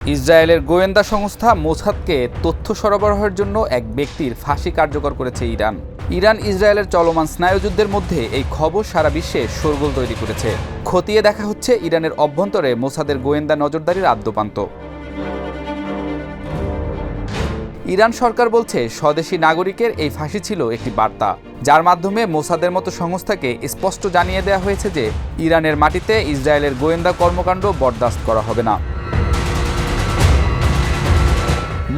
ইসরায়েলের গোয়েন্দা সংস্থা মোসাদকে তথ্য সরবরাহের জন্য এক ব্যক্তির ফাঁসি কার্যকর করেছে ইরান। ইরান ইসরায়েলের চলমান স্নায়ুযুদ্ধের মধ্যে এই খবর সারা বিশ্বে শোরগোল তৈরি করেছে। খতিয়ে দেখা হচ্ছে ইরানের অভ্যন্তরে মোসাদের গোয়েন্দা নজরদারির আদ্যোপান্ত। ইরান সরকার বলছে স্বদেশি নাগরিকের এই ফাঁসি ছিল একটি বার্তা, যার মাধ্যমে মোসাদের মতো সংস্থাকে স্পষ্ট জানিয়ে দেওয়া হয়েছে যে ইরানের মাটিতে ইসরায়েলের গোয়েন্দা কর্মকাণ্ড বরদাস্ত করা হবে না।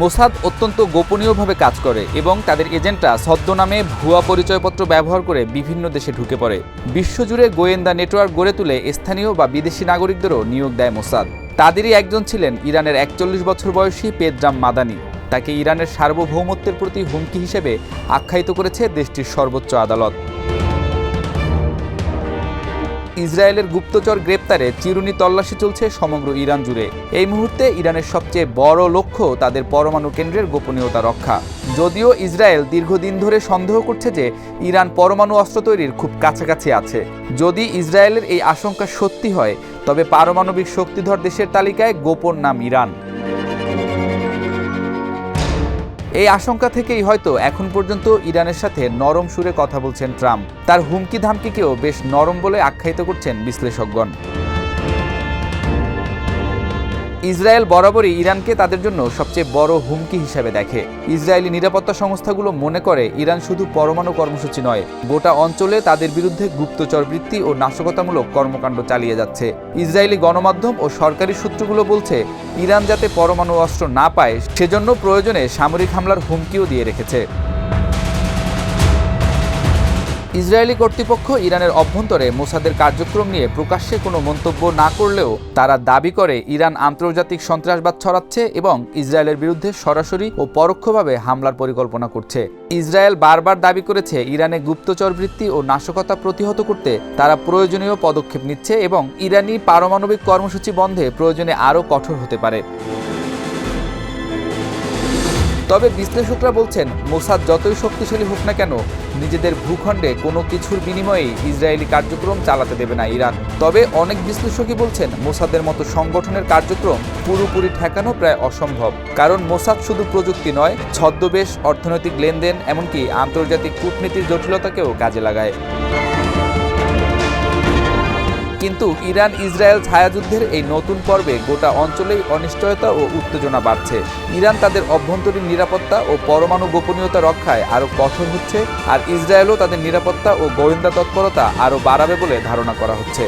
মোসাদ অত্যন্ত গোপনীয়ভাবে কাজ করে এবং তাদের এজেন্টরা ছদ্মনামে ভুয়া পরিচয়পত্র ব্যবহার করে বিভিন্ন দেশে ঢুকে পড়ে। বিশ্বজুড়ে গোয়েন্দা নেটওয়ার্ক গড়ে তুলে স্থানীয় বা বিদেশি নাগরিকদেরও নিয়োগ দেয় মোসাদ। তাদেরই একজন ছিলেন ইরানের ৪১ বছর বয়সী পেদ্রাম মাদানি। তাকে ইরানের সার্বভৌমত্বের প্রতি হুমকি হিসেবে আখ্যায়িত করেছে দেশটির সর্বোচ্চ আদালত। ইসরায়েলের গুপ্তচর গ্রেপ্তারে চিরুনি তল্লাশি চলছে সমগ্র ইরান জুড়ে। এই মুহূর্তে ইরানের সবচেয়ে বড় লক্ষ্য তাদের পরমাণু কেন্দ্রের গোপনীয়তা রক্ষা। যদিও ইসরায়েল দীর্ঘদিন ধরে সন্দেহ করছে যে ইরান পরমাণু অস্ত্র তৈরির খুব কাছাকাছি আছে। যদি ইসরায়েলের এই আশঙ্কা সত্যি হয়, তবে পারমাণবিক শক্তিধর দেশের তালিকায় গোপন নাম ইরান। এই আশঙ্কা থেকেই হয়তো এখন পর্যন্ত ইরানের সাথে নরম সুরে কথা বলছেন ট্রাম্প। তার হুমকি ধামকিকেও বেশ নরম বলে আখ্যায়িত করছেন বিশ্লেষকগণ। ইসরায়েল বরাবরই ইরানকে তাদের জন্য সবচেয়ে বড় হুমকি হিসেবে দেখে। ইসরায়েলি নিরাপত্তা সংস্থাগুলো মনে করে ইরান শুধু পরমাণু কর্মসূচি নয়, গোটা অঞ্চলে তাদের বিরুদ্ধে গুপ্তচর বৃত্তি ও নাশকতামূলক কর্মকাণ্ড চালিয়ে যাচ্ছে। ইসরায়েলি গণমাধ্যম ও সরকারি সূত্রগুলো বলছে ইরান যাতে পরমাণু অস্ত্র না পায় সেজন্য প্রয়োজনে সামরিক হামলার হুমকিও দিয়ে রেখেছে। ইসরায়েলি কর্তৃপক্ষ ইরানের অভ্যন্তরে মোসাদের কার্যক্রম নিয়ে প্রকাশ্যে কোনো মন্তব্য না করলেও তারা দাবি করে ইরান আন্তর্জাতিক সন্ত্রাসবাদ ছড়াচ্ছে এবং ইসরায়েলের বিরুদ্ধে সরাসরি ও পরোক্ষভাবে হামলার পরিকল্পনা করছে। ইসরায়েল বারবার দাবি করেছে ইরানে গুপ্তচর বৃত্তি ও নাশকতা প্রতিহত করতে তারা প্রয়োজনীয় পদক্ষেপ নিচ্ছে এবং ইরানি পারমাণবিক কর্মসূচি বন্ধে প্রয়োজনে আরও কঠোর হতে পারে। তবে বিশ্লেষকরা বলছেন মোসাদ যতই শক্তিশালী হোক না কেন, নিজেদের ভূখণ্ডে কোনো কিছুর বিনিময়েই ইসরায়েলি কার্যক্রম চালাতে দেবে না ইরান। তবে অনেক বিশ্লেষকই বলছেন মোসাদের মতো সংগঠনের কার্যক্রম পুরোপুরি ঠেকানো প্রায় অসম্ভব, কারণ মোসাদ শুধু প্রযুক্তি নয়, ছদ্মবেশ, অর্থনৈতিক লেনদেন, এমনকি আন্তর্জাতিক কূটনীতির জটিলতাকেও কাজে লাগায়। কিন্তু ইরান ইসরায়েল ছায়াযুদ্ধের এই নতুন পর্বে গোটা অঞ্চলেই অনিশ্চয়তা ও উত্তেজনা বাড়ছে। ইরান তাদের অভ্যন্তরীণ নিরাপত্তা ও পরমাণু গোপনীয়তা রক্ষায় আরও কঠোর হচ্ছে, আর ইসরায়েলও তাদের নিরাপত্তা ও গোয়েন্দা তৎপরতা আরও বাড়াবে বলে ধারণা করা হচ্ছে।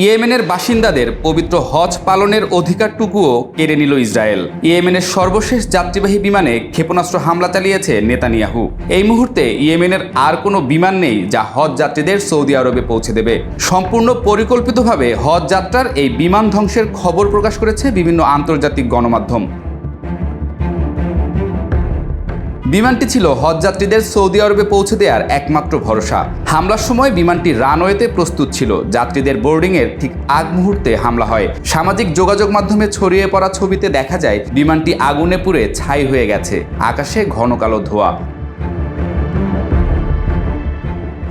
ইয়েমেনের বাসিন্দাদের পবিত্র হজ পালনের অধিকারটুকুও কেড়ে নিল ইসরায়েল। ইয়েমেনের সর্বশেষ যাত্রীবাহী বিমানে ক্ষেপণাস্ত্র হামলা চালিয়েছে নেতানিয়াহু। এই মুহূর্তে ইয়েমেনের আর কোনো বিমান নেই যা হজ যাত্রীদের সৌদি আরবে পৌঁছে দেবে। সম্পূর্ণ পরিকল্পিতভাবে হজ যাত্রার এই বিমান ধ্বংসের খবর প্রকাশ করেছে বিভিন্ন আন্তর্জাতিক গণমাধ্যম। বিমানটি ছিল হজযাত্রীদের সৌদি আরবে পৌঁছে দেওয়ার একমাত্র ভরসা। হামলার সময় বিমানটি রানওয়েতে প্রস্তুত ছিল। যাত্রীদের বোর্ডিংয়ের ঠিক আগ মুহূর্তে হামলা হয়। সামাজিক যোগাযোগ মাধ্যমে ছড়িয়ে পড়া ছবিতে দেখা যায় বিমানটি আগুনে পুড়ে ছাই হয়ে গেছে, আকাশে ঘন কালো ধোঁয়া।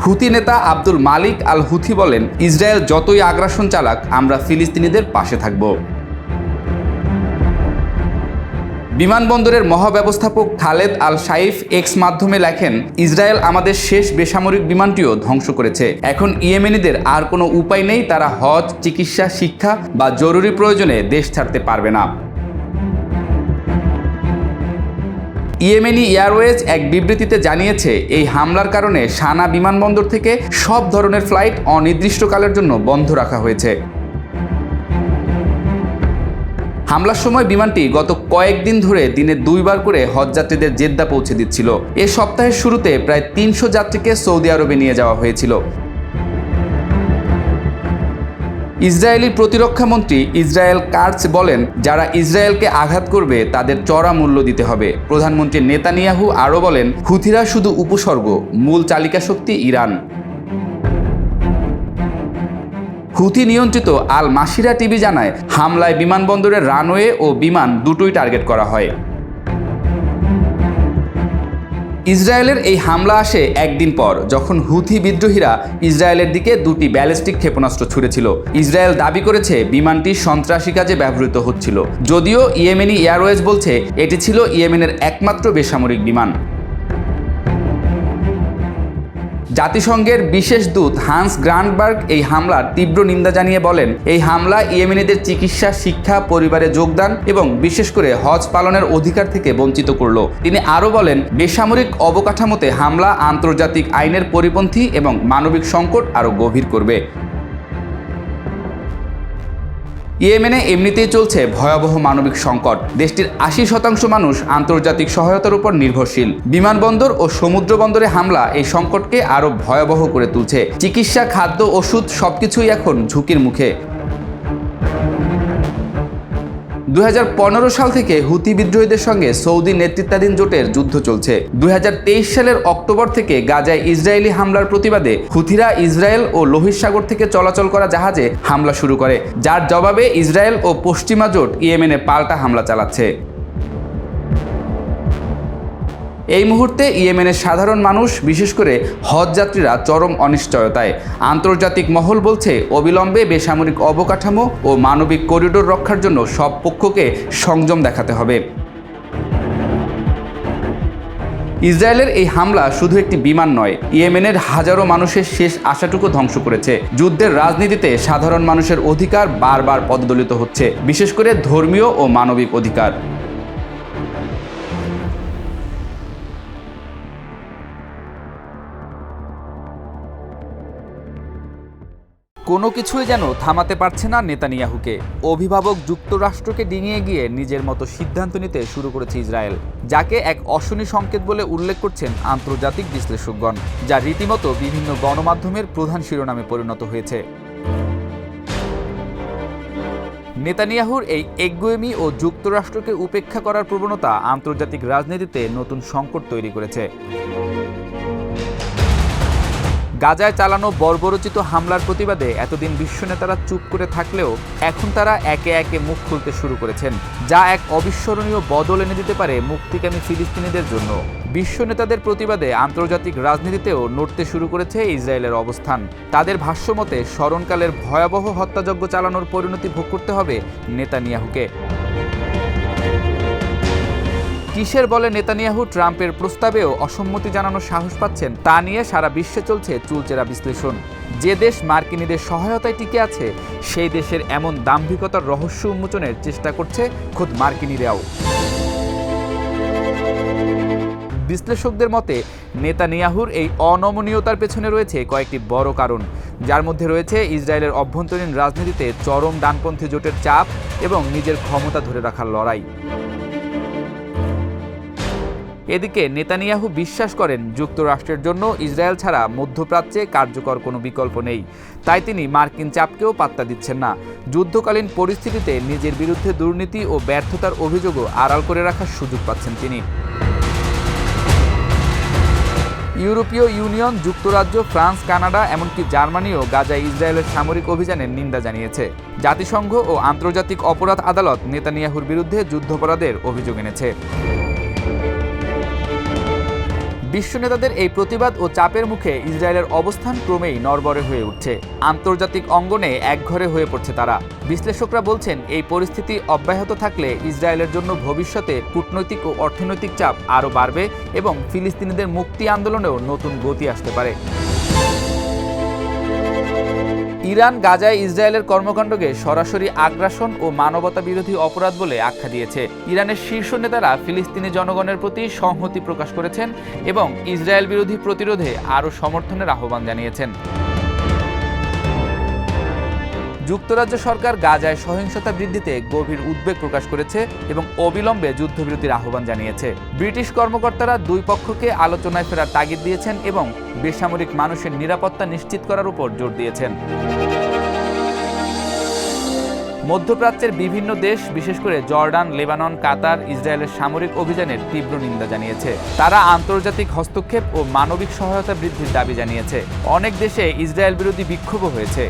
হুথি নেতা আব্দুল মালিক আল হুথি বলেন, ইসরায়েল যতই আগ্রাসন চালাক, আমরা ফিলিস্তিনিদের পাশে থাকব। বিমানবন্দরের মহাব্যবস্থাপক খালেদ আল শাইফ এক্স মাধ্যমে লেখেন, ইসরায়েল আমাদের শেষ বেসামরিক বিমানটিও ধ্বংস করেছে। এখন ইয়েমেনিদের আর কোনো উপায় নেই, তারা হজ, চিকিৎসা, শিক্ষা বা জরুরি প্রয়োজনে দেশ ছাড়তে পারবে না। ইয়েমেনি এয়ারওয়েজ এক বিবৃতিতে জানিয়েছে, এই হামলার কারণে সানা বিমানবন্দর থেকে সব ধরনের ফ্লাইট অনির্দিষ্টকালের জন্য বন্ধ রাখা হয়েছে। হামলার সময় বিমানটি গত কয়েকদিন ধরে দিনে 2 বার করে হজযাত্রীদের জেদ্দা পৌঁছে দিচ্ছিল। এ সপ্তাহের শুরুতে প্রায় 300 যাত্রীকে সৌদি আরবে নিয়ে যাওয়া হয়েছিল। ইসরায়েলি প্রতিরক্ষা মন্ত্রী ইসরায়েল কাটজ বলেন, যারা ইসরায়েলকে আঘাত করবে তাদের চড়া মূল্য দিতে হবে। প্রধানমন্ত্রী নেতানিয়াহু আরও বলেন, হুথিরা শুধু উপসর্গ, মূল চালিকা শক্তি ইরান। হুথি নিয়ন্ত্রিত আল মাসিরা টিভি জানায়, হামলায় বিমানবন্দরের রানওয়ে ও বিমান দুটোই টার্গেট করা হয়। ইসরায়েলের এই হামলা আসে একদিন পর যখন হুথি বিদ্রোহীরা ইসরায়েলের দিকে দুটি ব্যালিস্টিক ক্ষেপণাস্ত্র ছুড়েছিল। ইসরায়েল দাবি করেছে বিমানটি সন্ত্রাসী কাজে ব্যবহৃত হচ্ছিল, যদিও ইয়েমেনি এয়ারওয়েজ বলছে এটি ছিল ইয়েমেনের একমাত্র বেসামরিক বিমান। জাতিসংঘের বিশেষ দূত হান্স গ্রান্ডবার্গ এই হামলার তীব্র নিন্দা জানিয়ে বলেন, এই হামলা ইয়েমেনিদের চিকিৎসা, শিক্ষা, পরিবারে যোগদান এবং বিশেষ করে হজ পালনের অধিকার থেকে বঞ্চিত করল। তিনি আরও বলেন, বেসামরিক অবকাঠামোতে হামলা আন্তর্জাতিক আইনের পরিপন্থী এবং মানবিক সংকট আরও গভীর করবে। ইয়েমেনে এমনিতেই চলছে ভয়াবহ মানবিক সংকট। দেশটির 80% মানুষ আন্তর্জাতিক সহায়তার উপর নির্ভরশীল। বিমানবন্দর ও সমুদ্র বন্দরে হামলা এই সংকটকে আরও ভয়াবহ করে তুলছে। চিকিৎসা, খাদ্য, ওষুধ সবকিছুই এখন ঝুঁকির মুখে। 2015 সাল থেকে হুতি বিদ্রোহীদের সঙ্গে সৌদি নেতৃত্বাধীন জোটের যুদ্ধ চলছে। 2023 সালের অক্টোবর থেকে গাজায় ইসরায়েলি হামলার প্রতিবাদে হুথিরা ইসরায়েল ও লোহিত সাগর থেকে চলাচল করা জাহাজে হামলা শুরু করে, যার জবাবে ইসরায়েল ও পশ্চিমা জোট ইয়েমেনে পাল্টা হামলা চালাচ্ছে। এই মুহূর্তে ইয়েমেনের সাধারণ মানুষ, বিশেষ করে হজ যাত্রীরা চরম অনিশ্চয়তায়। আন্তর্জাতিক মহল বলছে অবিলম্বে বেসামরিক অবকাঠামো ও মানবিক করিডোর রক্ষার জন্য সব পক্ষকে সংযম দেখাতে হবে। ইসরায়েলের এই হামলা শুধু একটি বিমান নয়, ইয়েমেনের হাজারো মানুষের শেষ আশাটুকু ধ্বংস করেছে। যুদ্ধের রাজনীতিতে সাধারণ মানুষের অধিকার বারবার পদদলিত হচ্ছে, বিশেষ করে ধর্মীয় ও মানবিক অধিকার। কোনো কিছুই যেন থামাতে পারছে না নেতানিয়াহুকে। অভিভাবক যুক্তরাষ্ট্রকে ডিঙিয়ে গিয়ে নিজের মতো সিদ্ধান্ত নিতে শুরু করেছে ইসরায়েল, যাকে এক অশনি সংকেত বলে উল্লেখ করছেন আন্তর্জাতিক বিশ্লেষকগণ, যা রীতিমতো বিভিন্ন গণমাধ্যমের প্রধান শিরোনামে পরিণত হয়েছে। নেতানিয়াহুর এই একগুঁয়েমি ও যুক্তরাষ্ট্রকে উপেক্ষা করার প্রবণতা আন্তর্জাতিক রাজনীতিতে নতুন সংকট তৈরি করেছে। গাজায় চালানো বর্বরোচিত হামলার প্রতিবাদে এতদিন বিশ্ব নেতারা চুপ করে থাকলেও এখন তারা একে একে মুখ খুলতে শুরু করেছেন, যা এক অবিস্মরণীয় বদল এনে দিতে পারে মুক্তিকামী ফিলিস্তিনিদের জন্য। বিশ্ব নেতাদের প্রতিবাদে আন্তর্জাতিক রাজনীতিতেও নড়তে শুরু করেছে ইসরায়েলের অবস্থান। তাদের ভাষ্যমতে স্মরণকালের ভয়াবহ হত্যাযজ্ঞ চালানোর পরিণতি ভোগ করতে হবে নেতানিয়াহুকে। কিসের বলে নেতানিয়াহু ট্রাম্পের প্রস্তাবেও অসম্মতি জানানোর সাহস পাচ্ছেন, তা নিয়ে সারা বিশ্বে চলছে চুলচেরা বিশ্লেষণ। যে দেশ মার্কিনীদের সহায়তায় টিকে আছে, সেই দেশের এমন দাম্ভিকতার রহস্য উন্মোচনের চেষ্টা করছে খোদ মার্কিনীরাও। বিশ্লেষকদের মতে নেতানিয়াহুর এই অনমনীয়তার পেছনে রয়েছে কয়েকটি বড় কারণ, যার মধ্যে রয়েছে ইসরায়েলের অভ্যন্তরীণ রাজনীতিতে চরম ডানপন্থী জোটের চাপ এবং নিজের ক্ষমতা ধরে রাখার লড়াই। এদিকে নেতানিয়াহু বিশ্বাস করেন যুক্তরাষ্ট্রের জন্য ইসরায়েল ছাড়া মধ্যপ্রাচ্যে কার্যকর কোনো বিকল্প নেই, তাই তিনি মার্কিন চাপকেও পাত্তা দিচ্ছেন না। যুদ্ধকালীন পরিস্থিতিতে নিজের বিরুদ্ধে দুর্নীতি ও ব্যর্থতার অভিযোগও আড়াল করে রাখার সুযোগ পাচ্ছেন তিনি। ইউরোপীয় ইউনিয়ন, যুক্তরাজ্য, ফ্রান্স, কানাডা, এমনকি জার্মানিও গাজায় ইসরায়েলের সামরিক অভিযানের নিন্দা জানিয়েছে। জাতিসংঘ ও আন্তর্জাতিক অপরাধ আদালত নেতানিয়াহুর বিরুদ্ধে যুদ্ধাপরাধের অভিযোগ এনেছে। বিশ্ব নেতাদের এই প্রতিবাদ ও চাপের মুখে ইসরায়েলের অবস্থান ক্রমেই নড়বড়ে হয়ে উঠছে। আন্তর্জাতিক অঙ্গনে একঘরে হয়ে পড়ছে তারা। বিশ্লেষকরা বলছেন, এই পরিস্থিতি অব্যাহত থাকলে ইসরায়েলের জন্য ভবিষ্যতে কূটনৈতিক ও অর্থনৈতিক চাপ আরও বাড়বে এবং ফিলিস্তিনিদের মুক্তি আন্দোলনেও নতুন গতি আসতে পারে। ইরান গাজায় ইসরায়েলের কর্মকাণ্ডকে সরাসরি আগ্রাসন ও মানবতা বিরোধী অপরাধ বলে আখ্যা দিয়েছে। ইরানের শীর্ষ নেতারা ফিলিস্তিনি জনগণের প্রতি সংহতি প্রকাশ করেছেন এবং ইসরায়েল বিরোধী প্রতিরোধে আরও সমর্থনের আহ্বান জানিয়েছেন। যুক্তরাজ্য সরকার গাজায় সহিংসতা বৃদ্ধিতে গভীর উদ্বেগ প্রকাশ করেছে এবং অবিলম্বে যুদ্ধবিরতির আহ্বান জানিয়েছে। ব্রিটিশ কর্মকর্তারা দুই পক্ষকে আলোচনায় ফেরার তাগিদ দিয়েছেন এবং বেসামরিক মানুষের নিরাপত্তা নিশ্চিত করার উপর জোর দিয়েছেন। মধ্যপ্রাচ্যের বিভিন্ন দেশ, বিশেষ করে জর্ডান, লেবানন, কাতার, ইসরায়েলের সামরিক অভিযানের তীব্র নিন্দা জানিয়েছে। তারা আন্তর্জাতিক হস্তক্ষেপ ও মানবিক সহায়তা বৃদ্ধির দাবি জানিয়েছে। অনেক দেশে ইসরায়েল বিরোধী বিক্ষোভও হয়েছে।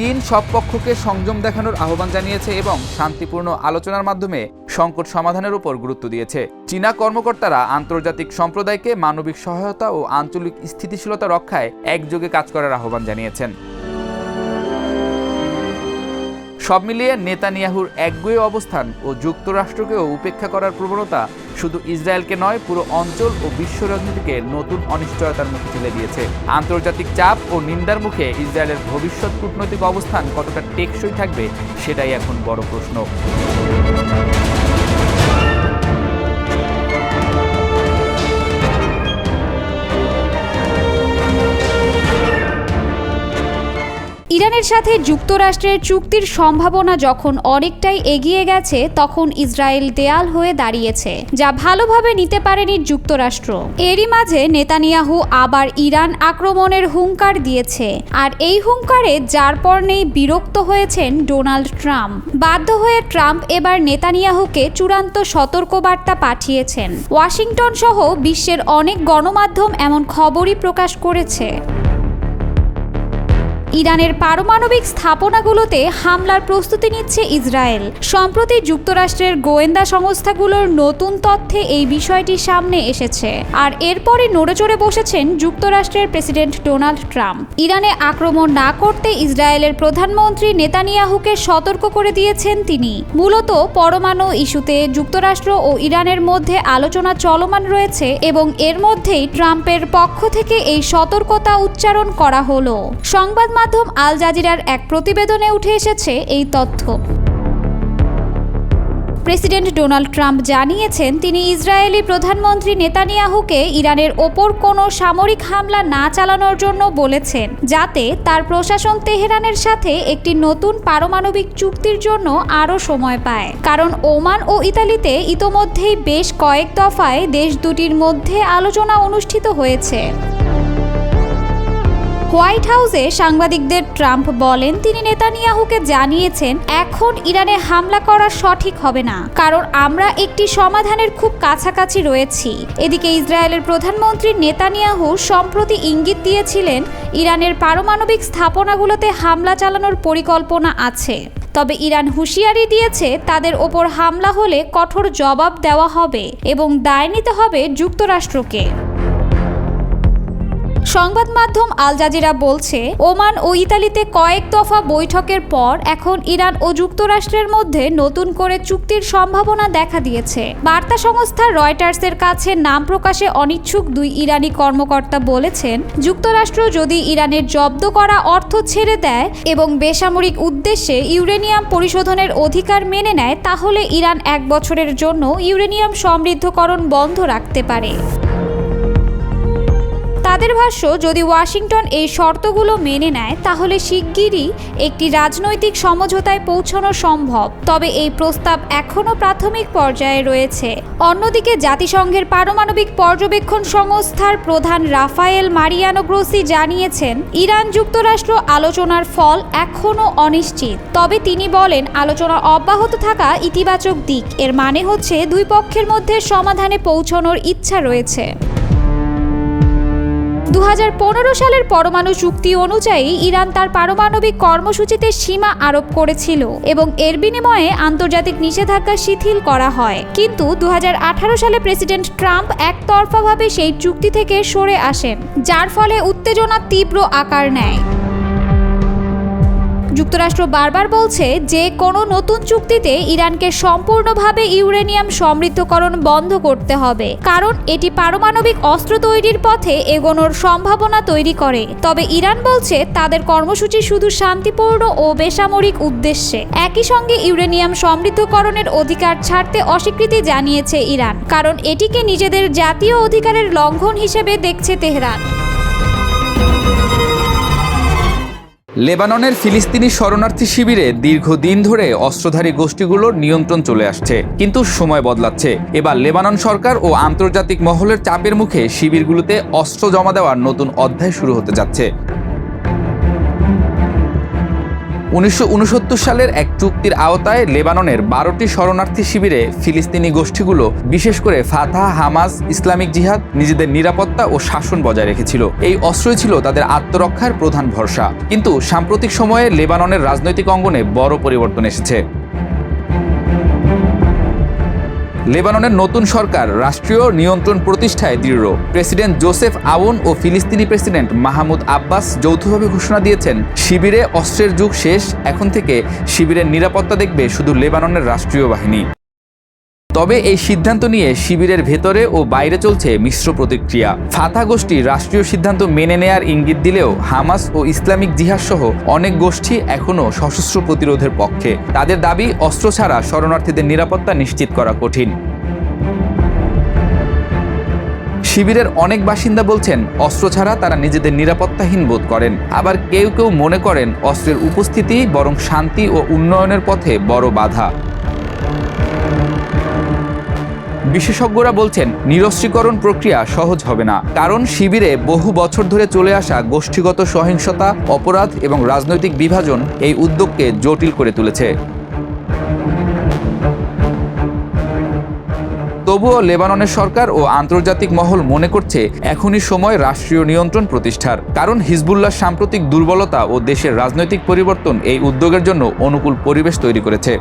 চীন সব পক্ষকে সংযম দেখানোর আহ্বান জানিয়েছে এবং শান্তিপূর্ণ আলোচনার মাধ্যমে সংকট সমাধানের উপর গুরুত্ব দিয়েছে। চীনা কর্মকর্তারা আন্তর্জাতিক সম্প্রদায়কে মানবিক সহায়তা ও আঞ্চলিক স্থিতিশীলতা রক্ষায় একযোগে কাজ করার আহ্বান জানিয়েছেন। সব মিলিয়ে নেতানিয়াহুর একগুঁয়ে অবস্থান ও যুক্তরাষ্ট্রকেও উপেক্ষা করার প্রবণতা শুধু ইসরায়েলকে নয়, পুরো অঞ্চল ও বিশ্ব রাজনীতিকে নতুন অনিশ্চয়তার মুখে ঠেলে দিয়েছে। আন্তর্জাতিক চাপ ও নিন্দার মুখে ইসরায়েলের ভবিষ্যৎ কূটনৈতিক অবস্থান কতটা টেকসই থাকবে সেটাই এখন বড় প্রশ্ন। ইরানের সাথে যুক্তরাষ্ট্রের চুক্তির সম্ভাবনা যখন অনেকটাই এগিয়ে গেছে, তখন ইসরায়েল দেয়াল হয়ে দাঁড়িয়েছে, যা ভালোভাবে নিতে পারেনি যুক্তরাষ্ট্র। এরই মাঝে নেতানিয়াহু আবার ইরান আক্রমণের হুঙ্কার দিয়েছে, আর এই হুঙ্কারে যার পর নেই বিরক্ত হয়েছেন ডোনাল্ড ট্রাম্প। বাধ্য হয়ে ট্রাম্প এবার নেতানিয়াহুকে চূড়ান্ত সতর্কবার্তা পাঠিয়েছেন। ওয়াশিংটন সহ বিশ্বের অনেক গণমাধ্যম এমন খবরই প্রকাশ করেছে। ইরানের পারমাণবিক স্থাপনাগুলোতে হামলার প্রস্তুতি নিচ্ছে ইসরায়েল। সম্প্রতি যুক্তরাষ্ট্রের গোয়েন্দা সংস্থাগুলোর নতুন তথ্যে এই বিষয়টি সামনে এসেছে, আর এরপরই নড়েচড়ে বসেছেন যুক্তরাষ্ট্রের প্রেসিডেন্ট ডোনাল্ড ট্রাম্প। ইরানে আক্রমণ না করতে ইসরায়েলের প্রধানমন্ত্রী নেতানিয়াহুকে সতর্ক করে দিয়েছেন তিনি। মূলত পরমাণু ইস্যুতে যুক্তরাষ্ট্র ও ইরানের মধ্যে আলোচনা চলমান রয়েছে এবং এর মধ্যেই ট্রাম্পের পক্ষ থেকে এই সতর্কতা উচ্চারণ করা হলো। সংবাদ মাধ্যম আল জাজিরার এক প্রতিবেদনে উঠে এসেছে এই তথ্য। প্রেসিডেন্ট ডোনাল্ড ট্রাম্প জানিয়েছেন তিনি ইসরায়েলি প্রধানমন্ত্রী নেতানিয়াহুকে ইরানের ওপর কোনো সামরিক হামলা না চালানোর জন্য বলেছেন, যাতে তার প্রশাসন তেহরানের সাথে একটি নতুন পারমাণবিক চুক্তির জন্য আরও সময় পায়। কারণ ওমান ও ইতালিতে ইতোমধ্যেই বেশ কয়েক দফায় দেশ দুটির মধ্যে আলোচনা অনুষ্ঠিত হয়েছে। হোয়াইট হাউসে সাংবাদিকদের ট্রাম্প বলেন তিনি নেতানিয়াহুকে জানিয়েছেন এখন ইরানে হামলা করা সঠিক হবে না, কারণ আমরা একটি সমাধানের খুব কাছাকাছি রয়েছি। এদিকে ইসরায়েলের প্রধানমন্ত্রী নেতানিয়াহু সম্প্রতি ইঙ্গিত দিয়েছিলেন ইরানের পারমাণবিক স্থাপনাগুলোতে হামলা চালানোর পরিকল্পনা আছে। তবে ইরান হুঁশিয়ারি দিয়েছে তাদের ওপর হামলা হলে কঠোর জবাব দেওয়া হবে এবং দায় নিতে হবে যুক্তরাষ্ট্রকে। সংবাদ মাধ্যম আল জাজিরা বলছে, ওমান ও ইতালিতে কয়েক দফা বৈঠকের পর এখন ইরান ও যুক্তরাষ্ট্রের মধ্যে নতুন করে চুক্তির সম্ভাবনা দেখা দিয়েছে। বার্তা সংস্থা রয়টার্সের কাছে নাম প্রকাশে অনিচ্ছুক দুই ইরানি কর্মকর্তা বলেছেন, যুক্তরাষ্ট্র যদি ইরানের জব্দ করা অর্থ ছেড়ে দেয় এবং বেসামরিক উদ্দেশ্যে ইউরেনিয়াম পরিশোধনের অধিকার মেনে নেয়, তাহলে ইরান 1 বছরের জন্য ইউরেনিয়াম সমৃদ্ধকরণ বন্ধ রাখতে পারে। তাদের ভাষ্য, যদি ওয়াশিংটন এই শর্তগুলো মেনে নেয় তাহলে শিগগিরই একটি রাজনৈতিক সমঝোতায় পৌঁছানো সম্ভব। তবে এই প্রস্তাব এখনও প্রাথমিক পর্যায়ে রয়েছে। অন্যদিকে জাতিসংঘের পারমাণবিক পর্যবেক্ষণ সংস্থার প্রধান রাফায়েল মারিয়ানো গ্রোসি জানিয়েছেন ইরান যুক্তরাষ্ট্র আলোচনার ফল এখনও অনিশ্চিত। তবে তিনি বলেন আলোচনা অব্যাহত থাকা ইতিবাচক দিক। এর মানে হচ্ছে দুই পক্ষের মধ্যে সমাধানে পৌঁছানোর ইচ্ছা রয়েছে। 2015 সালের পরমাণু চুক্তি অনুযায়ী ইরান তার পারমাণবিক কর্মসূচিতে সীমা আরোপ করেছিল এবং এর বিনিময়ে আন্তর্জাতিক নিষেধাজ্ঞা শিথিল করা হয়। কিন্তু 2018 সালে প্রেসিডেন্ট ট্রাম্প একতরফাভাবে সেই চুক্তি থেকে সরে আসেন, যার ফলে উত্তেজনা তীব্র আকার নেয়। যুক্তরাষ্ট্র বারবার বলছে যে কোনো নতুন চুক্তিতে ইরানকে সম্পূর্ণভাবে ইউরেনিয়াম সমৃদ্ধকরণ বন্ধ করতে হবে, কারণ এটি পারমাণবিক অস্ত্র তৈরির পথে এগোনোর সম্ভাবনা তৈরি করে। তবে ইরান বলছে তাদের কর্মসূচি শুধু শান্তিপূর্ণ ও বেসামরিক উদ্দেশ্যে। একই সঙ্গে ইউরেনিয়াম সমৃদ্ধকরণের অধিকার ছাড়তে অস্বীকৃতি জানিয়েছে ইরান, কারণ এটিকে নিজেদের জাতীয় অধিকারের লঙ্ঘন হিসেবে দেখছে তেহরান। লেবাননের ফিলিস্তিনি শরণার্থী শিবিরে দীর্ঘদিন ধরে অস্ত্রধারী গোষ্ঠীগুলোর নিয়ন্ত্রণ চলে আসছে, কিন্তু সময় বদলাচ্ছে। এবার লেবানন সরকার ও আন্তর্জাতিক মহলের চাপের মুখে শিবিরগুলোতে অস্ত্র জমা দেওয়ার নতুন অধ্যায় শুরু হতে যাচ্ছে। 1969 সালের এক চুক্তির আওতায় লেবাননের 12টি শরণার্থী শিবিরে ফিলিস্তিনি গোষ্ঠীগুলো, বিশেষ করে ফাতাহ, হামাস, ইসলামিক জিহাদ, নিজেদের নিরাপত্তা ও শাসন বজায় রেখেছিল। এই অস্ত্রই ছিল তাদের আত্মরক্ষার প্রধান ভরসা। কিন্তু সাম্প্রতিক সময়ে লেবাননের রাজনৈতিক অঙ্গনে বড় পরিবর্তন এসেছে। লেবাননের নতুন সরকার রাষ্ট্রীয় নিয়ন্ত্রণ প্রতিষ্ঠায় দৃঢ়। প্রেসিডেন্ট জোসেফ আউন ও ফিলিস্তিনি প্রেসিডেন্ট মাহমুদ আব্বাস যৌথভাবে ঘোষণা দিয়েছেন, শিবিরে অস্ত্রের যুগ শেষ, এখন থেকে শিবিরের নিরাপত্তা দেখবে শুধু লেবাননের রাষ্ট্রীয় বাহিনী। তবে এই সিদ্ধান্ত নিয়ে শিবিরের ভেতরে ও বাইরে চলছে মিশ্র প্রতিক্রিয়া। ফাতাহ গোষ্ঠী রাষ্ট্রীয় সিদ্ধান্ত মেনে নেয়ার ইঙ্গিত দিলেও হামাস ও ইসলামিক জিহাদ সহ অনেক গোষ্ঠী এখনও সশস্ত্র প্রতিরোধের পক্ষে। তাদের দাবি, অস্ত্র ছাড়া শরণার্থীদের নিরাপত্তা নিশ্চিত করা কঠিন। শিবিরের অনেক বাসিন্দা বলছেন, অস্ত্র ছাড়া তারা নিজেদের নিরাপত্তাহীন বোধ করেন। আবার কেউ কেউ মনে করেন অস্ত্রের উপস্থিতি বরং শান্তি ও উন্নয়নের পথে বড় বাধা। বিশেষজ্ঞরা বলছেন, নিরস্ত্রীকরণ প্রক্রিয়া সহজ হবে না, কারণ শিবিরে বহু বছর ধরে চলে আসা গোষ্ঠীগত সহিংসতা, অপরাধ এবং রাজনৈতিক বিভাজন এই উদ্যোগকে জটিল করে তুলেছে। তবুও লেবাননের সরকার ও আন্তর্জাতিক মহল মনে করছে এখনই সময় রাষ্ট্রীয় নিয়ন্ত্রণ প্রতিষ্ঠার, কারণ হিজবুল্লাহর সাম্প্রতিক দুর্বলতা ও দেশের রাজনৈতিক পরিবর্তন এই উদ্যোগের জন্য অনুকূল পরিবেশ তৈরি করেছে।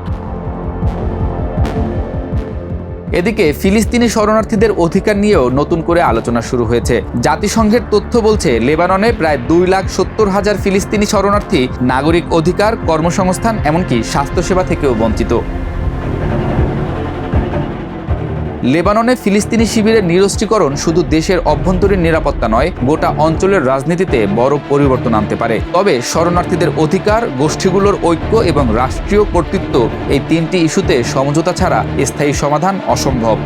এদিকে ফিলিস্তিনি শরণার্থীদের অধিকার নিয়েও নতুন করে আলোচনা শুরু হয়েছে। জাতিসংঘের তথ্য বলছে, লেবাননে প্রায় 2,70,000 ফিলিস্তিনি শরণার্থী নাগরিক অধিকার, কর্মসংস্থান এমনকি স্বাস্থ্যসেবা থেকেও বঞ্চিত। লেবাননে ফিলিস্তিনি শিবিরের নিরস্ত্রীকরণ শুধু দেশের অভ্যন্তরীণ নিরাপত্তা নয়, গোটা অঞ্চলের রাজনীতিতে বড় পরিবর্তন আনতে পারে। তবে শরণার্থীদের অধিকার, গোষ্ঠীগুলোর ঐক্য এবং রাষ্ট্রীয় কর্তৃত্ব, এই তিনটি ইস্যুতে সমঝোতা ছাড়া স্থায়ী সমাধান অসম্ভব।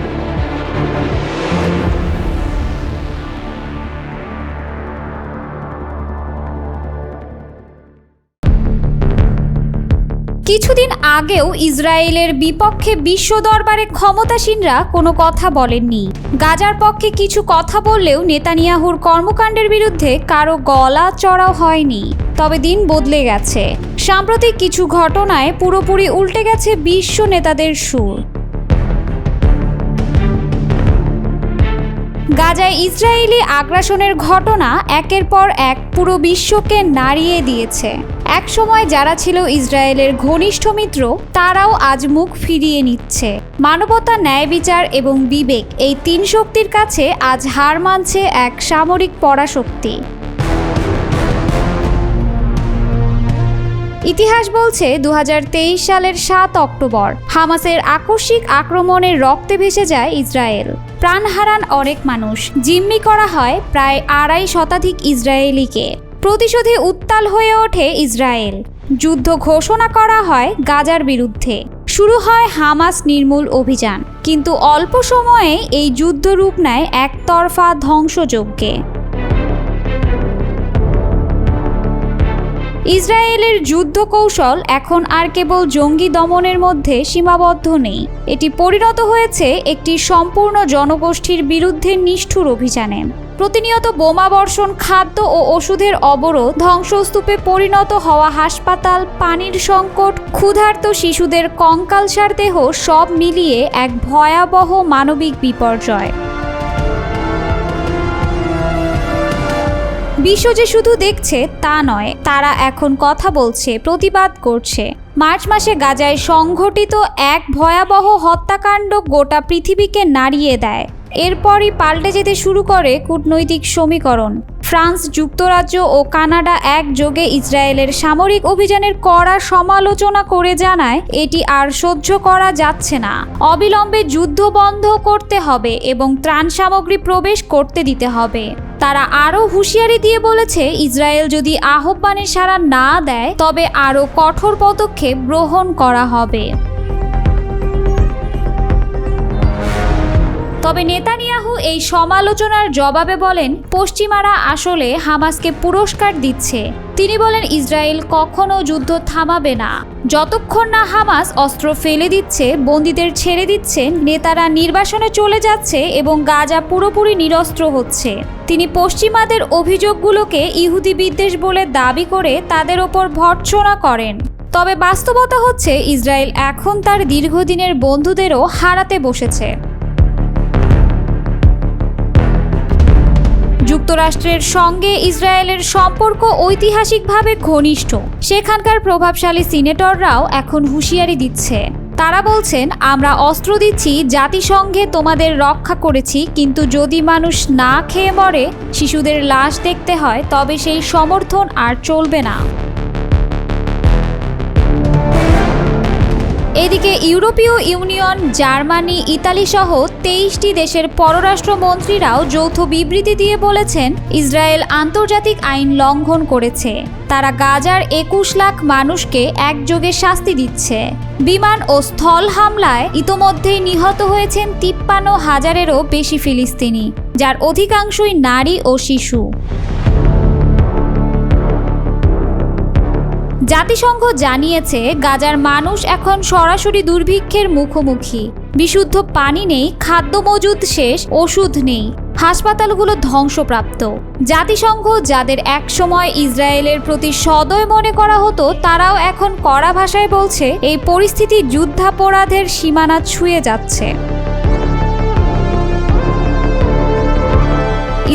কিছুদিন আগেও ইসরায়েলের বিপক্ষে বিশ্ব দরবারে ক্ষমতাসীনরা কোনো কথা বলেননি। গাজার পক্ষে কিছু কথা বললেও নেতানিয়াহুর কর্মকাণ্ডের বিরুদ্ধে কারো গলা চড়াও হয়নি। তবে দিন বদলে গেছে। সাম্প্রতিক কিছু ঘটনায় পুরোপুরি উল্টে গেছে বিশ্ব নেতাদের সুর। গাজায় ইসরায়েলি আগ্রাসনের ঘটনা একের পর এক পুরো বিশ্বকে নাড়িয়ে দিয়েছে। একসময় যারা ছিল ইসরায়েলের ঘনিষ্ঠ মিত্র, তারাও আজ মুখ ফিরিয়ে নিচ্ছে। মানবতা, ন্যায় বিচার এবং বিবেক, এই তিন শক্তির কাছে আজ হার মানছে এক সামরিক পরাশক্তি। ইতিহাস বলছে 2023 সালের 7 অক্টোবর হামাসের আকস্মিক আক্রমণের রক্তে ভেসে যায় ইসরায়েল। প্রাণ হারান অনেক মানুষ, জিম্মি করা হয় প্রায় 2.5 শতাধিক ইসরায়েলিকে। প্রতিশোধে উত্তাল হয়ে ওঠে ইসরায়েল। যুদ্ধ ঘোষণা করা হয় গাজার বিরুদ্ধে। শুরু হয় হামাস নির্মূল অভিযান, কিন্তু অল্প সময়ে এই যুদ্ধ রূপ নেয় একতরফা ধ্বংসযজ্ঞে। ইসরায়েলের যুদ্ধ কৌশল এখন আর কেবল জঙ্গি দমনের মধ্যে সীমাবদ্ধ নেই, এটি পরিণত হয়েছে একটি সম্পূর্ণ জনগোষ্ঠীর বিরুদ্ধে নিষ্ঠুর অভিযানে। প্রতিনিয়ত বোমাবর্ষণ, খাদ্য ও ওষুধের অবরোধ, ধ্বংসস্তূপে পরিণত হওয়া হাসপাতাল, পানির সংকট, ক্ষুধার্ত শিশুদের কঙ্কালসার দেহ, সব মিলিয়ে এক ভয়াবহ মানবিক বিপর্যয়। বিশ্ব যে শুধু দেখছে তা নয়, তারা এখন কথা বলছে, প্রতিবাদ করছে। মার্চ মাসে গাজায় সংঘটিত এক ভয়াবহ হত্যাকাণ্ড গোটা পৃথিবীকে নাড়িয়ে দেয়। এরপরই পাল্টে যেতে শুরু করে কূটনৈতিক সমীকরণ। ফ্রান্স, যুক্তরাজ্য ও কানাডা একযোগে ইসরায়েলের সামরিক অভিযানের কড়া সমালোচনা করে জানায়, এটি আর সহ্য করা যাচ্ছে না। অবিলম্বে যুদ্ধ বন্ধ করতে হবে এবং ত্রাণ সামগ্রী প্রবেশ করতে দিতে হবে। তারা আরও হুঁশিয়ারি দিয়ে বলেছে, ইসরায়েল যদি আহ্বানে সাড়া না দেয় তবে আরও কঠোর পদক্ষেপ গ্রহণ করা হবে। তবে নেতানিয়াহু এই সমালোচনার জবাবে বলেন, পশ্চিমারা আসলে হামাসকে পুরস্কার দিচ্ছে। তিনি বলেন, ইসরায়েল কখনো যুদ্ধ থামাবে না যতক্ষণ না হামাস অস্ত্র ফেলে দিচ্ছে, বন্দীদের ছেড়ে দিচ্ছে, নেতারা নির্বাসনে চলে যাচ্ছে এবং গাজা পুরোপুরি নিরস্ত্র হচ্ছে। তিনি পশ্চিমাদের অভিযোগগুলোকে ইহুদি বিদ্বেষ বলে দাবি করে তাদের ওপর ভর্ৎসনা করেন। তবে বাস্তবতা হচ্ছে, ইসরায়েল এখন তার দীর্ঘদিনের বন্ধুদেরও হারাতে বসেছে। যুক্তরাষ্ট্রের সঙ্গে ইসরায়েলের সম্পর্ক ঐতিহাসিকভাবে ঘনিষ্ঠ। সেখানকার প্রভাবশালী সিনেটররাও এখন হুঁশিয়ারি দিচ্ছে, তারা বলছেন, আমরা অস্ত্র দিচ্ছি, জাতিসংঘে তোমাদের রক্ষা করেছি, কিন্তু যদি মানুষ না খেয়ে মরে, শিশুদের লাশ দেখতে হয়, তবে সেই সমর্থন আর চলবে না। এদিকে ইউরোপীয় ইউনিয়ন, জার্মানি, ইতালি সহ 23টি দেশের পররাষ্ট্রমন্ত্রীরাও যৌথ বিবৃতি দিয়ে বলেছেন, ইসরায়েল আন্তর্জাতিক আইন লঙ্ঘন করেছে। তারা গাজার 21 লাখ মানুষকে একযোগে শাস্তি দিচ্ছে। বিমান ও স্থল হামলায় ইতোমধ্যেই নিহত হয়েছেন 53,000-এরও বেশি ফিলিস্তিনি, যার অধিকাংশই নারী ও শিশু। জাতিসংঘ জানিয়েছে, গাজার মানুষ এখন সরাসরি দুর্ভিক্ষের মুখোমুখি। বিশুদ্ধ পানি নেই, খাদ্য মজুদ শেষ, ওষুধ নেই, হাসপাতালগুলো ধ্বংসপ্রাপ্ত। জাতিসংঘ যাদের একসময় ইসরায়েলের প্রতি সদয় মনে করা হতো, তারাও এখন কড়া ভাষায় বলছে, এই পরিস্থিতি যুদ্ধাপরাধের সীমানা ছুঁয়ে যাচ্ছে।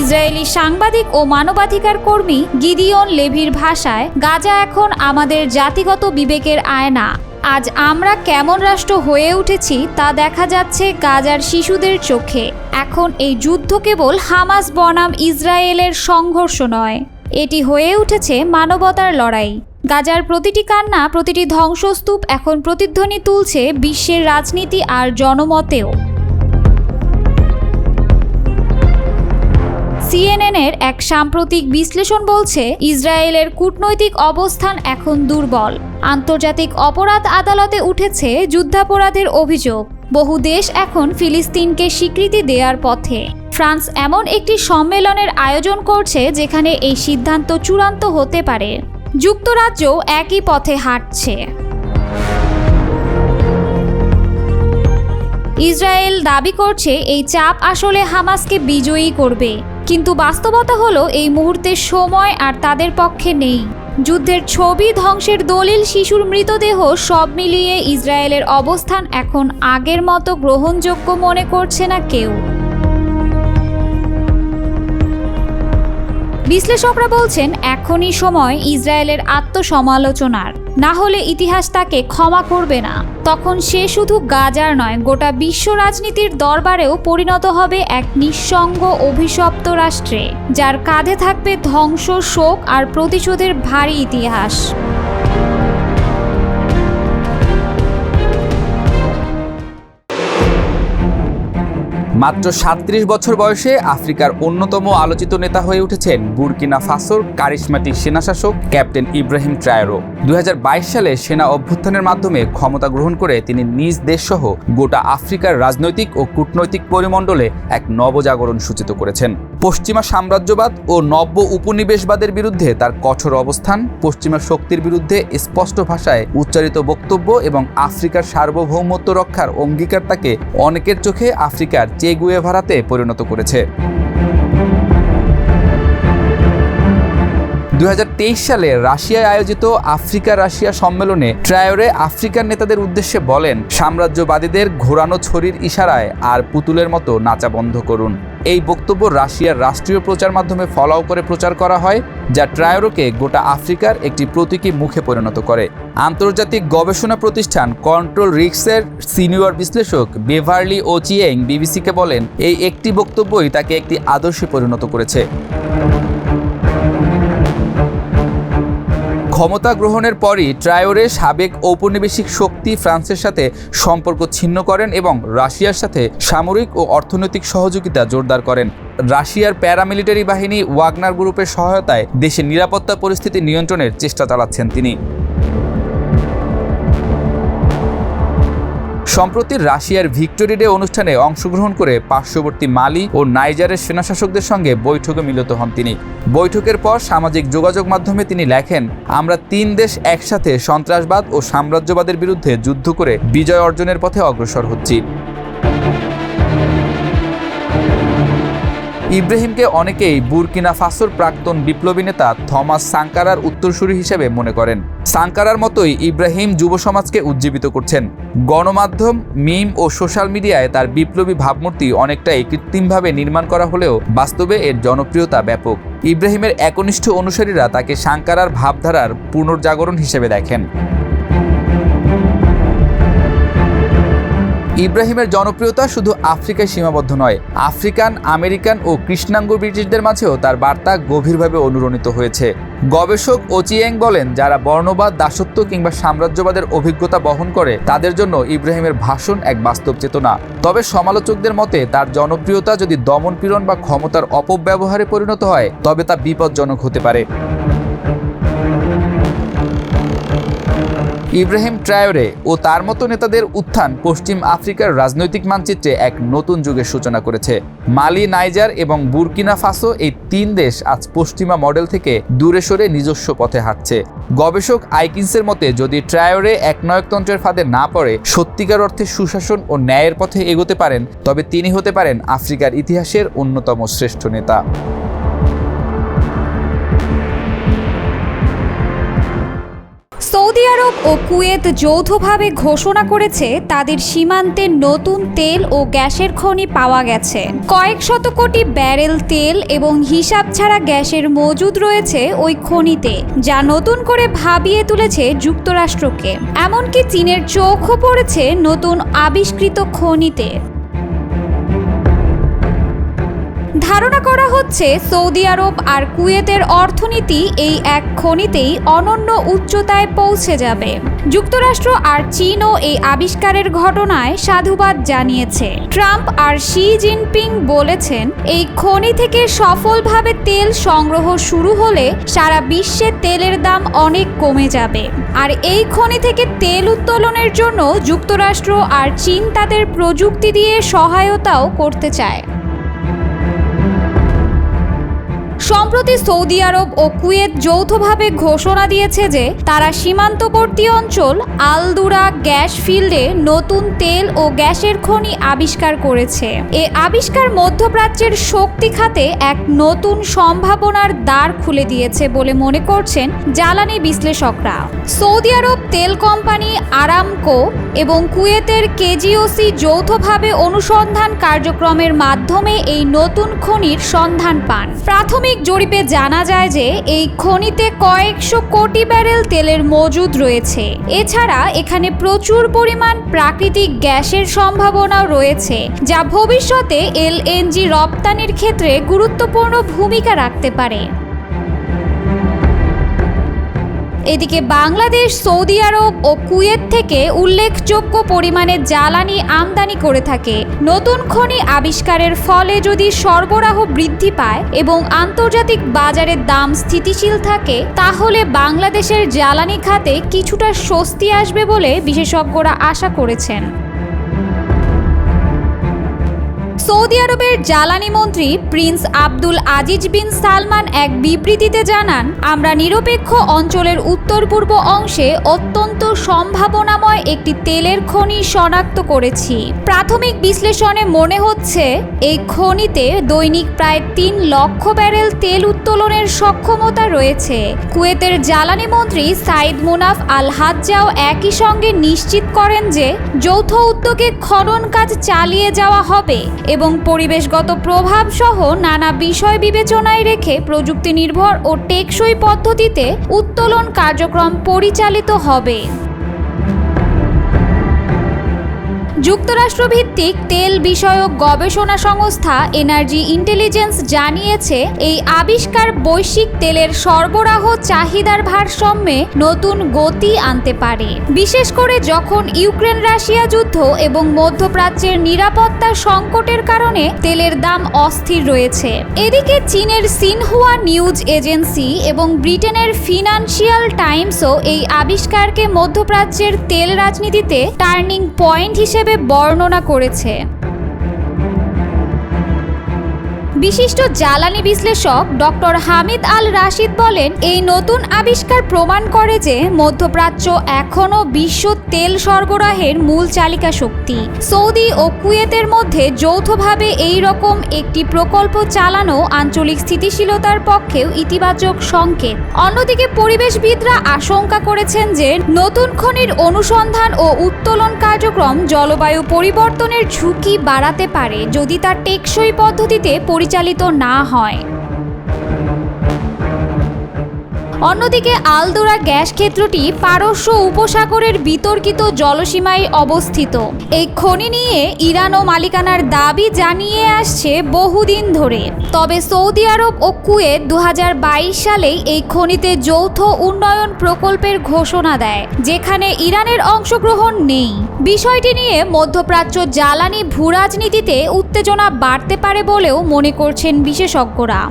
ইসরায়েলি সাংবাদিক ও মানবাধিকার কর্মী গিদিয়ন লেভির ভাষায়, গাজা এখন আমাদের জাতিগত বিবেকের আয়না। আজ আমরা কেমন রাষ্ট্র হয়ে উঠেছি তা দেখা যাচ্ছে গাজার শিশুদের চোখে। এখন এই যুদ্ধ কেবল হামাস বনাম ইসরায়েলের সংঘর্ষ নয়, এটি হয়ে উঠেছে মানবতার লড়াই। গাজার প্রতিটি কান্না, প্রতিটি ধ্বংসস্তূপ এখন প্রতিধ্বনি তুলছে বিশ্বের রাজনীতি আর জনমতেও। সিএনএনের এক সাম্প্রতিক বিশ্লেষণ বলছে, ইসরায়েলের কূটনৈতিক অবস্থান এখন দুর্বল। আন্তর্জাতিক অপরাধ আদালতে উঠেছে যুদ্ধাপরাধের অভিযোগ। বহু দেশ এখন ফিলিস্তিনকে স্বীকৃতি দেওয়ার পথে। ফ্রান্স এমন একটি সম্মেলনের আয়োজন করছে যেখানে এই সিদ্ধান্ত চূড়ান্ত হতে পারে। যুক্তরাজ্যও একই পথে হাঁটছে। ইসরায়েল দাবি করছে এই চাপ আসলে হামাসকে বিজয়ী করবে, কিন্তু বাস্তবতা হলো এই মুহূর্তে সময় আর তাদের পক্ষে নেই। যুদ্ধের ছবি, ধ্বংসের দলিল, শিশুর মৃতদেহ, সব মিলিয়ে ইসরায়েলের অবস্থান এখন আগের মতো গ্রহণযোগ্য মনে করছে না কেউ। বিশ্লেষকরা বলছেন, এখনই সময় ইসরায়েলের আত্মসমালোচনার, না হলে ইতিহাস তাকে ক্ষমা করবে না। তখন সে শুধু গাজার নয়, গোটা বিশ্ব রাজনীতির দরবারেও পরিণত হবে এক নিঃসঙ্গ অভিশপ্ত রাষ্ট্রে, যার কাঁধে থাকবে ধ্বংস, শোক আর প্রতিশোধের ভারী ইতিহাস। মাত্র 37 বছর বয়সে আফ্রিকার অন্যতম আলোচিত নেতা হয়ে উঠেছেন বুরকিনা ফাসোর কারিশমাটিক সেনাশাসক ক্যাপ্টেন ইব্রাহিম ট্রায়োরে। 2022 সালে সেনা অভ্যুত্থানের মাধ্যমে ক্ষমতা গ্রহণ করে তিনি নিজ দেশসহ গোটা আফ্রিকার রাজনৈতিক ও কূটনৈতিক পরিমণ্ডলে এক নবজাগরণ সূচিত করেছেন। পশ্চিমা সাম্রাজ্যবাদ ও নব্য উপনিবেশবাদের বিরুদ্ধে তার কঠোর অবস্থান, পশ্চিমা শক্তির বিরুদ্ধে স্পষ্ট ভাষায় উচ্চারিত বক্তব্য এবং আফ্রিকার সার্বভৌমত্ব রক্ষার অঙ্গীকার তাকে অনেকের চোখে আফ্রিকার চে গুয়েভারাতে পরিণত করেছে। 2023 সালে রাশিয়ায় আয়োজিত আফ্রিকা রাশিয়া সম্মেলনে ট্রায়োরে আফ্রিকার নেতাদের উদ্দেশ্যে বলেন, সাম্রাজ্যবাদীদের ঘোরানো ছড়ির ইশারায় আর পুতুলের মতো নাচা বন্ধ করুন। এই বক্তব্য রাশিয়ার রাষ্ট্রীয় প্রচার মাধ্যমে ফলাও করে প্রচার করা হয়, যা ট্রায়োরেকে গোটা আফ্রিকার একটি প্রতীকী মুখে পরিণত করে। আন্তর্জাতিক গবেষণা প্রতিষ্ঠান কন্ট্রোল রিস্কের সিনিয়র বিশ্লেষক বেভারলি ওচিয়েং বিবিসিকে বলেন, এই একটি বক্তব্যই তাকে একটি আদর্শে পরিণত করেছে। ক্ষমতা গ্রহণের পরই ট্রায়োরে সাবেক ঔপনিবেশিক শক্তি ফ্রান্সের সাথে সম্পর্ক ছিন্ন করেন এবং রাশিয়ার সাথে সামরিক ও অর্থনৈতিক সহযোগিতা জোরদার করেন। রাশিয়ার প্যারামিলিটারি বাহিনী ওয়াগনার গ্রুপের সহায়তায় দেশের নিরাপত্তা পরিস্থিতি নিয়ন্ত্রণের চেষ্টা চালাচ্ছেন তিনি। সম্প্রতি রাশিয়ার ভিক্টোরি ডে অনুষ্ঠানে অংশগ্রহণ করে পার্শ্ববর্তী মালি ও নাইজারের সেনাশাসকদের সঙ্গে বৈঠকে মিলিত হন তিনি। বৈঠকের পর সামাজিক যোগাযোগ মাধ্যমে তিনি লেখেন, আমরা 3 দেশ একসাথে সন্ত্রাসবাদ ও সাম্রাজ্যবাদের বিরুদ্ধে যুদ্ধ করে বিজয় অর্জনের পথে অগ্রসর হচ্ছি। ইব্রাহিমকে অনেকেই বুরকিনা ফাসোর প্রাক্তন বিপ্লবী নেতা থমাস সাঙ্কারার উত্তরসূরি হিসেবে মনে করেন। সাঙ্কারার মতোই ইব্রাহিম যুব সমাজকে উজ্জীবিত করছেন। গণমাধ্যম, মিম ও সোশ্যাল মিডিয়ায় তার বিপ্লবী ভাবমূর্তি অনেকটাই কৃত্রিমভাবে নির্মাণ করা হলেও বাস্তবে এর জনপ্রিয়তা ব্যাপক। ইব্রাহিমের একনিষ্ঠ অনুসারীরা তাকে সাঙ্কারার ভাবধারার পুনর্জাগরণ হিসেবে দেখেন। ইব্রাহিমের জনপ্রিয়তা শুধু আফ্রিকায় সীমাবদ্ধ নয়, আফ্রিকান, আমেরিকান ও কৃষ্ণাঙ্গ ব্রিটিশদের মাঝেও তার বার্তা গভীরভাবে অনুরণিত হয়েছে। গবেষক ওচিয়েং বলেন, যারা বর্ণবাদ, দাসত্ব কিংবা সাম্রাজ্যবাদের অভিজ্ঞতা বহন করে তাদের জন্য ইব্রাহিমের ভাষণ এক বাস্তব চেতনা। তবে সমালোচকদের মতে তার জনপ্রিয়তা যদি দমনপীড়ন বা ক্ষমতার অপব্যবহারে পরিণত হয় তবে তা বিপজ্জনক হতে পারে। ইব্রাহিম ট্রায়োরে ও তার মতো নেতাদের উত্থান পশ্চিম আফ্রিকার রাজনৈতিক মানচিত্রে এক নতুন যুগের সূচনা করেছে। মালি, নাইজার এবং বুরকিনা ফাসো, এই 3 দেশ আজ পশ্চিমা মডেল থেকে দূরে সরে নিজস্ব পথে হাঁটছে। গবেষক আইকিন্সের মতে যদি ট্রায়োরে একনায়কতন্ত্রের ফাঁদে না পড়ে সত্যিকার অর্থে সুশাসন ও ন্যায়ের পথে এগোতে পারেন, তবে তিনি হতে পারেন আফ্রিকার ইতিহাসের অন্যতম শ্রেষ্ঠ নেতা। সৌদি আরব ও কুয়েত যৌথভাবে ঘোষণা করেছে তাদের সীমান্তে নতুন তেল ও গ্যাসের খনি পাওয়া গেছে। কয়েক শত কোটি ব্যারেল তেল এবং হিসাব ছাড়া গ্যাসের মজুদ রয়েছে ওই খনিতে, যা নতুন করে ভাবিয়ে তুলেছে যুক্তরাষ্ট্রকে। এমনকি চীনের চোখও পড়েছে নতুন আবিষ্কৃত খনিতে। ধারণা করা হচ্ছে সৌদি আরব আর কুয়েতের অর্থনীতি এই এক খনিতেই অনন্য উচ্চতায় পৌঁছে যাবে। যুক্তরাষ্ট্র আর চীনও এই আবিষ্কারের ঘটনায় সাধুবাদ জানিয়েছে। ট্রাম্প আর শি জিনপিং বলেছেন, এই খনি থেকে সফলভাবে তেল সংগ্রহ শুরু হলে সারা বিশ্বে তেলের দাম অনেক কমে যাবে। আর এই খনি থেকে তেল উত্তোলনের জন্য যুক্তরাষ্ট্র আর চীন তাদের প্রযুক্তি দিয়ে সহায়তাও করতে চায়। সম্প্রতি সৌদি আরব ও কুয়েত যৌথভাবে ঘোষণা দিয়েছে যে তারা সীমান্তবর্তী অঞ্চল আল-দুরা গ্যাস ফিল্ডে নতুন তেল ও গ্যাসের খনি আবিষ্কার করেছে। এ আবিষ্কার মধ্যপ্রাচ্যের শক্তি খাতে এক নতুন সম্ভাবনার দ্বার খুলে দিয়েছে বলে মনে করছেন জ্বালানি বিশ্লেষকরা। সৌদি আরব তেল কোম্পানি আরামকো এবং কুয়েতের কেজিওসি যৌথভাবে অনুসন্ধান কার্যক্রমের মাধ্যমে এই নতুন খনির সন্ধান পান। প্রাথমিক জরিপে জানা যায় যে এই খনিতে কয়েকশো কোটি ব্যারেল তেলের মজুদ রয়েছে। এছাড়া এখানে প্রচুর পরিমাণ প্রাকৃতিক গ্যাসের সম্ভাবনাও রয়েছে, যা ভবিষ্যতে এলএনজি রপ্তানির ক্ষেত্রে গুরুত্বপূর্ণ ভূমিকা রাখতে পারে। এদিকে বাংলাদেশ সৌদি আরব ও কুয়েত থেকে উল্লেখযোগ্য পরিমাণে জ্বালানি আমদানি করে থাকে। নতুন খনি আবিষ্কারের ফলে যদি সরবরাহ বৃদ্ধি পায় এবং আন্তর্জাতিক বাজারের দাম স্থিতিশীল থাকে, তাহলে বাংলাদেশের জ্বালানি খাতে কিছুটা স্বস্তি আসবে বলে বিশেষজ্ঞরা আশা করেছেন। সৌদি আরবের জ্বালানি মন্ত্রী প্রিন্স আব্দুল আজিজ বিন সালমান এক বিবৃতিতে জানান, আমরা নিরপেক্ষ অঞ্চলের উত্তর পূর্ব অংশে অত্যন্ত সম্ভাবনাময় একটি তেলের খনি শনাক্ত করেছি। প্রাথমিক বিশ্লেষণে মনে হচ্ছে এই খনিতে দৈনিক প্রায় 3 লক্ষ ব্যারেল তেল উত্তোলনের সক্ষমতা রয়েছে। কুয়েতের জ্বালানি মন্ত্রী সাইদ মুনাফ আল হাজ্জাও একই সঙ্গে নিশ্চিত করেন যে যৌথ উদ্যোগে খনন কাজ চালিয়ে যাওয়া হবে এবং পরিবেশগত প্রভাব সহ নানা বিষয় বিবেচনায় রেখে প্রযুক্তি নির্ভর ও টেকসই পদ্ধতিতে উত্তোলন কার্যক্রম পরিচালিত হবে। যুক্তরাষ্ট্রভিত্তিক তেল বিষয়ক গবেষণা সংস্থা এনার্জি ইন্টেলিজেন্স জানিয়েছে, এই আবিষ্কার বৈশ্বিক তেলের সরবরাহ চাহিদার ভারসাম্যে নতুন গতি আনতে পারে, বিশেষ করে যখন ইউক্রেন রাশিয়া যুদ্ধ এবং মধ্যপ্রাচ্যের নিরাপত্তা সংকটের কারণে তেলের দাম অস্থির রয়েছে। এদিকে চীনের সিনহুয়া নিউজ এজেন্সি এবং ব্রিটেনের ফিনান্সিয়াল টাইমসও এই আবিষ্কারকে মধ্যপ্রাচ্যের তেল রাজনীতিতে টার্নিং পয়েন্ট হিসেবে বর্ণনা করেছে। বিশিষ্ট জ্বালানি বিশ্লেষক ডক্টর হামিদ আল রাশিদ বলেন, এই নতুন আবিষ্কার প্রমাণ করে যে মধ্যপ্রাচ্য এখনও বিশ্ব তেল সরবরাহের মূল চালিকা শক্তি। সৌদি ও কুয়েতের মধ্যে যৌথভাবে এই রকম একটি প্রকল্প চালানো আঞ্চলিক স্থিতিশীলতার পক্ষেও ইতিবাচক সংকেত। অন্যদিকে পরিবেশবিদরা আশঙ্কা করেছেন যে নতুন খনির অনুসন্ধান ও উত্তোলন কার্যক্রম জলবায়ু পরিবর্তনের ঝুঁকি বাড়াতে পারে যদি তা টেকসই পদ্ধতিতে পরিচালিত না হয়। অন্যদিকে আলদোরা গ্যাস ক্ষেত্রটি পারস্য উপসাগরের বিতর্কিত জলসীমায় অবস্থিত। এই খনি নিয়ে ইরান ও মালিকানার দাবি জানিয়ে আসছে বহুদিন ধরে। তবে সৌদি আরব ও কুয়েত 2022 সালেই এই খনিতে যৌথ উন্নয়ন প্রকল্পের ঘোষণা দেয়, যেখানে ইরানের অংশগ্রহণ নেই। বিষয়টি নিয়ে মধ্যপ্রাচ্য জ্বালানি ভূরাজনীতিতে উত্তেজনা বাড়তে পারে বলেও মনে করছেন বিশেষজ্ঞরা।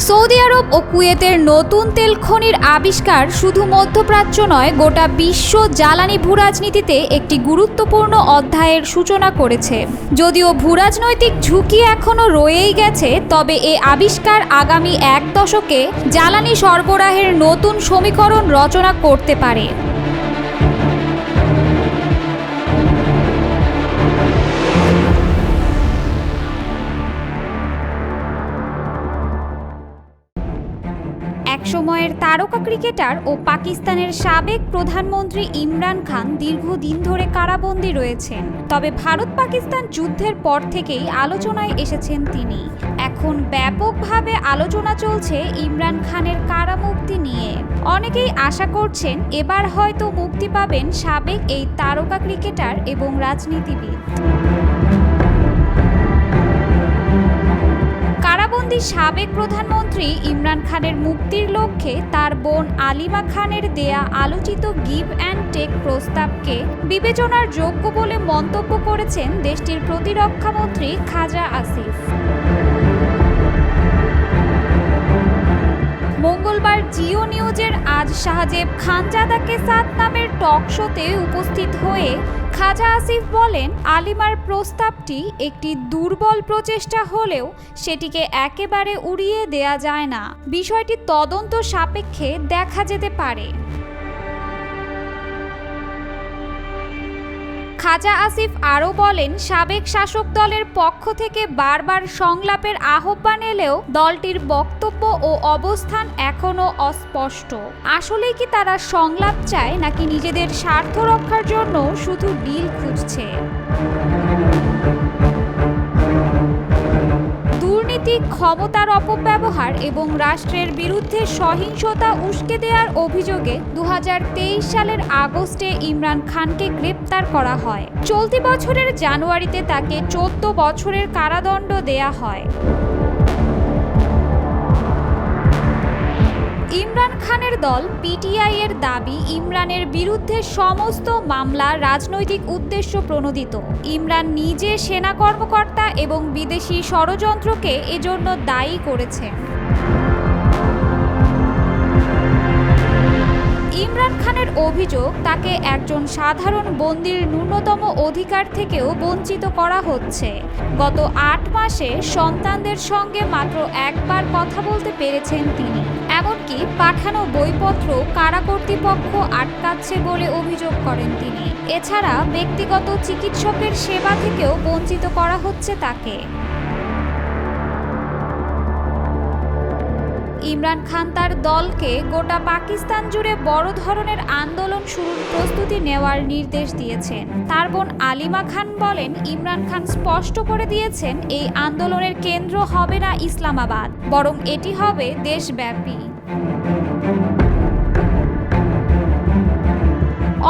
সৌদি আরব ও কুয়েতের নতুন তেল খনির আবিষ্কার শুধু মধ্যপ্রাচ্য নয়, গোটা বিশ্ব জ্বালানি ভূরাজনীতিতে একটি গুরুত্বপূর্ণ অধ্যায়ের সূচনা করেছে। যদিও ভূরাজনৈতিক ঝুঁকি এখনও রয়েই গেছে, তবে এ আবিষ্কার আগামী 1 দশকে জ্বালানি সরবরাহের নতুন সমীকরণ রচনা করতে পারে। একসময়ের তারকা ক্রিকেটার ও পাকিস্তানের সাবেক প্রধানমন্ত্রী ইমরান খান দীর্ঘদিন ধরে কারাবন্দী রয়েছেন। তবে ভারত পাকিস্তান যুদ্ধের পর থেকেই আলোচনায় এসেছেন তিনি। এখন ব্যাপকভাবে আলোচনা চলছে ইমরান খানের কারামুক্তি নিয়ে। অনেকেই আশা করছেন এবার হয়তো মুক্তি পাবেন সাবেক এই তারকা ক্রিকেটার এবং রাজনীতিবিদ। কারাবন্দী সাবেক প্রধানমন্ত্রী ইমরান খানের মুক্তির লক্ষ্যে তার বোন আলিমা খানের দেয়া আলোচিত গিভ অ্যান্ড টেক প্রস্তাবকে বিবেচনার যোগ্য বলে মন্তব্য করেছেন দেশটির প্রতিরক্ষামন্ত্রী খাজা আসিফ। মঙ্গলবার জিও নিউজের আজ শাহজেব খানজাদাকে সাত নামের টক শোতে উপস্থিত হয়ে খাজা আসিফ বলেন, আলিমার প্রস্তাবটি একটি দুর্বল প্রচেষ্টা হলেও সেটিকে একেবারে উড়িয়ে দেয়া যায় না। বিষয়টি তদন্ত সাপেক্ষে দেখা যেতে পারে। খাজা আসিফ আরও বলেন, সাবেক শাসক দলের পক্ষ থেকে বারবার সংলাপের আহ্বান এলেও দলটির বক্তব্য ও অবস্থান এখনও অস্পষ্ট। আসলেই কি তারা সংলাপ চায় নাকি নিজেদের স্বার্থ রক্ষার জন্য শুধু ডিল খুঁজছে? দুর্নীতি, ক্ষমতার অপব্যবহার এবং রাষ্ট্রের বিরুদ্ধে সহিংসতা উস্কে দেওয়ার অভিযোগে 2023 সালের আগস্টে ইমরান খানকে গ্রেপ্তার করা হয়। চলতি বছরের জানুয়ারিতে তাকে 14 বছরের কারাদণ্ড দেয়া হয়। ইমরান খানের দল পিটিআই এর দাবি, ইমরানের বিরুদ্ধে সমস্ত মামলা রাজনৈতিক উদ্দেশ্য প্রণোদিত। ইমরান নিজে সেনা কর্মকর্তা এবং বিদেশি ষড়যন্ত্রকে এজন্য দায়ী করেছেন। ইমরান খানের অভিযোগ, তাকে একজন সাধারণ বন্দীর ন্যূনতম অধিকার থেকেও বঞ্চিত করা হচ্ছে। গত 8 মাসে সন্তানদের সঙ্গে মাত্র একবার কথা বলতে পেরেছেন তিনি। এমনকি পাঠানো বইপত্র কারা কর্তৃপক্ষ আটকাচ্ছে বলে অভিযোগ করেন তিনি। এছাড়া ব্যক্তিগত চিকিৎসকের সেবা থেকেও বঞ্চিত করা হচ্ছে তাকে। ইমরান খান তার দলকে গোটা পাকিস্তান জুড়ে বড় ধরনের আন্দোলন শুরুর প্রস্তুতি নেওয়ার নির্দেশ দিয়েছেন। তার বোন আলিমা খান বলেন, ইমরান খান স্পষ্ট করে দিয়েছেন এই আন্দোলনের কেন্দ্র হবে না ইসলামাবাদ, বরং এটি হবে দেশব্যাপী।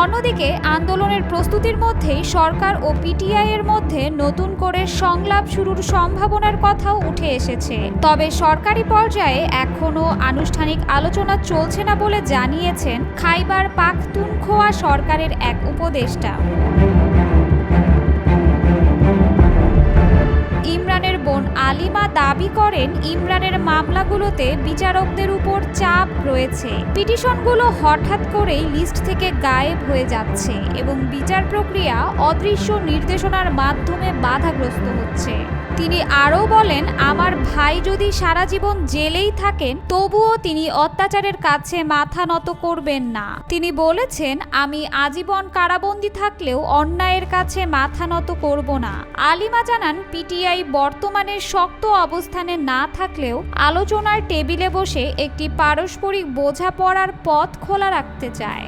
অন্যদিকে আন্দোলনের প্রস্তুতির মধ্যেই সরকার ও পিটিআই এর মধ্যে নতুন করে সংলাপ শুরুর সম্ভাবনার কথাও উঠে এসেছে। তবে সরকারি পর্যায়ে এখনও আনুষ্ঠানিক আলোচনা চলছে না বলে জানিয়েছেন খাইবার পাখতুনখোয়া সরকারের এক উপদেষ্টা। ইমরানের বোন আলিমা দাবি করেন, ইমরানের মামলাগুলোতে বিচারকদের উপর চাপ রয়েছে। পিটিশনগুলো হঠাৎ করেই লিস্ট থেকে গায়েব হয়ে যাচ্ছে এবং বিচার প্রক্রিয়া অদৃশ্য নির্দেশনার মাধ্যমে বাধাগ্রস্ত হচ্ছে। তিনি আরও বলেন, আমার ভাই যদি সারা জীবন জেলেই থাকেন তবুও তিনি অত্যাচারের কাছে মাথা নত করবেন না। তিনি বলেছেন, আমি আজীবন কারাবন্দী থাকলেও অন্যায়ের কাছে মাথা নত করব না। আলিমা জানান, পিটিআই বর্তমানে শক্ত অবস্থানে না থাকলেও আলোচনার টেবিলে বসে একটি পারস্পরিক বোঝাপড়ার পথ খোলা রাখতে চায়।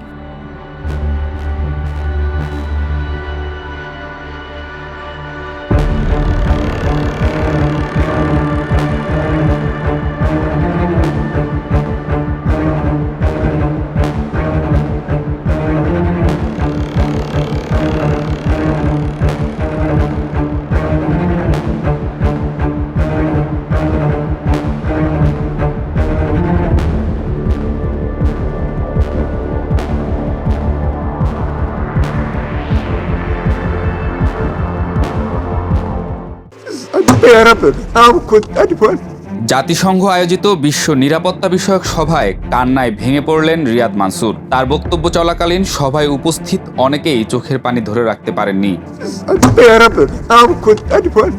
unbearable. How could anyone? জাতিসংঘ আয়োজিত বিশ্ব নিরাপত্তা বিষয়ক সভায় কান্নায় ভেঙে পড়লেন রিয়াদ মানসুর। তার বক্তব্য চলাকালীন সভায় উপস্থিত অনেকেই চোখের পানি ধরে রাখতে পারেননি। It's unbearable. How could anyone?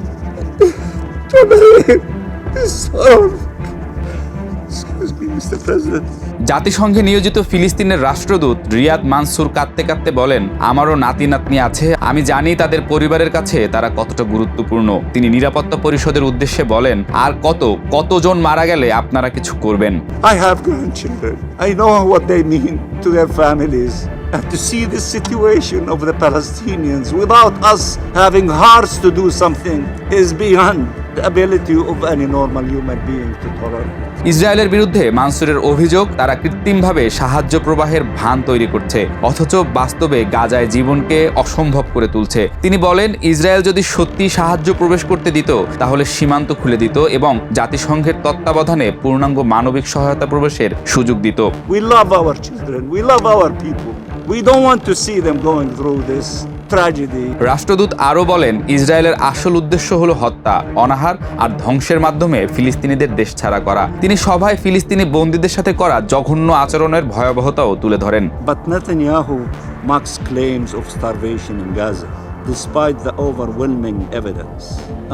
Excuse me, Mr. President. জাতিসংঘে নিয়োজিত ফিলিস্তিনের রাষ্ট্রদূত রিয়াদ মানসুর কাঁদতে কাঁদতে বলেন, আমারও নাতি নাতনি আছে, আমি জানি তাদের পরিবারের কাছে তারা কতটা গুরুত্বপূর্ণ। তিনি নিরাপত্তা পরিষদের উদ্দেশ্যে বলেন, আর কতজন মারা গেলে আপনারা কিছু করবেন? I have grandchildren. I know what they mean to their families. And to see this situation of the Palestinians without us having hearts to do something is beyond the ability of any normal human being to tolerate. ইসরায়েলের বিরুদ্ধে মানসুরের অভিযোগ, তারা কৃত্রিমভাবে সাহায্য প্রবাহের ভান তৈরি করছে, অথচ বাস্তবে গাজায় জীবনকে অসম্ভব করে তুলছে। তিনি বলেন, ইসরায়েল যদি সত্যি সাহায্য প্রবেশ করতে দিত তাহলে সীমান্ত খুলে দিত এবং জাতিসংঘের তত্ত্বাবধানে পূর্ণাঙ্গ মানবিক সহায়তা প্রবেশের সুযোগ দিত। We love our children. We love our people. We don't want to see them going through this tragedy. রাষ্ট্রদূত আরও বলেন, ইসরায়েলের আসল উদ্দেশ্য হলো হত্যা, অনাহার আর ধ্বংসের মাধ্যমে ফিলিস্তিনিদের দেশ ছাড়া করা। তিনি সভায় ফিলিস্তিনি বন্দীদের সাথে করা জঘন্য আচরণের ভয়াবহতাও তুলে ধরেন। But Netanyahu makes claims of starvation in Gaza, despite the overwhelming evidence.